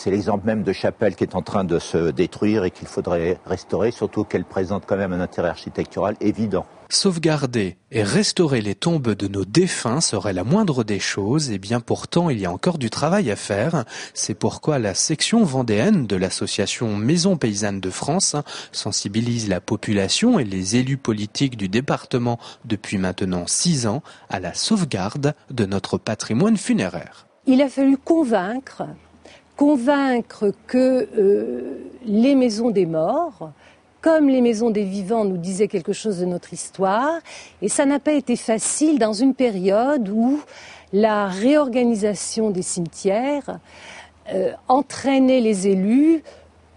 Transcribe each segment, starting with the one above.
c'est l'exemple même de chapelle qui est en train de se détruire et qu'il faudrait restaurer, surtout qu'elle présente quand même un intérêt architectural évident. Sauvegarder et restaurer les tombes de nos défunts serait la moindre des choses, et bien pourtant il y a encore du travail à faire. C'est pourquoi la section vendéenne de l'association Maisons Paysannes de France sensibilise la population et les élus politiques du département depuis maintenant 6 ans à la sauvegarde de notre patrimoine funéraire. Il a fallu convaincre que les maisons des morts, comme les maisons des vivants, nous disaient quelque chose de notre histoire. Et ça n'a pas été facile dans une période où la réorganisation des cimetières entraînait les élus,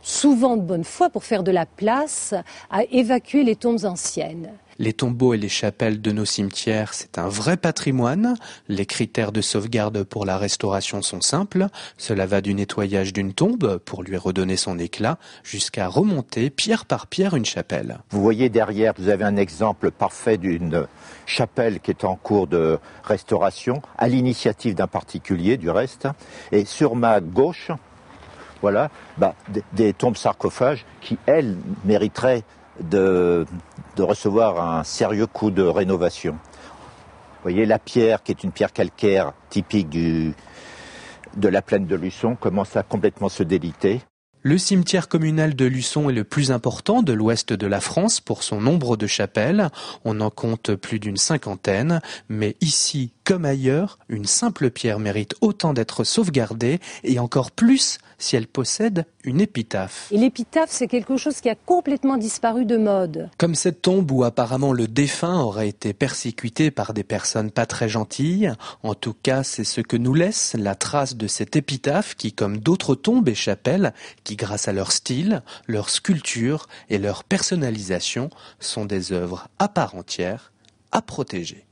souvent de bonne foi, pour faire de la place, à évacuer les tombes anciennes. Les tombeaux et les chapelles de nos cimetières, c'est un vrai patrimoine. Les critères de sauvegarde pour la restauration sont simples. Cela va du nettoyage d'une tombe, pour lui redonner son éclat, jusqu'à remonter pierre par pierre une chapelle. Vous voyez derrière, vous avez un exemple parfait d'une chapelle qui est en cours de restauration, à l'initiative d'un particulier du reste. Et sur ma gauche, voilà, des tombes sarcophages qui, elles, mériteraient de recevoir un sérieux coup de rénovation. Vous voyez, la pierre, qui est une pierre calcaire typique de la plaine de Luçon, commence à complètement se déliter. Le cimetière communal de Luçon est le plus important de l'ouest de la France pour son nombre de chapelles. On en compte plus d'une 50aine, mais ici comme ailleurs, une simple pierre mérite autant d'être sauvegardée et encore plus si elle possède une épitaphe. Et l'épitaphe, c'est quelque chose qui a complètement disparu de mode. Comme cette tombe où apparemment le défunt aurait été persécuté par des personnes pas très gentilles. En tout cas, c'est ce que nous laisse la trace de cette épitaphe qui, comme d'autres tombes et chapelles, qui grâce à leur style, leur sculpture et leur personnalisation, sont des œuvres à part entière à protéger.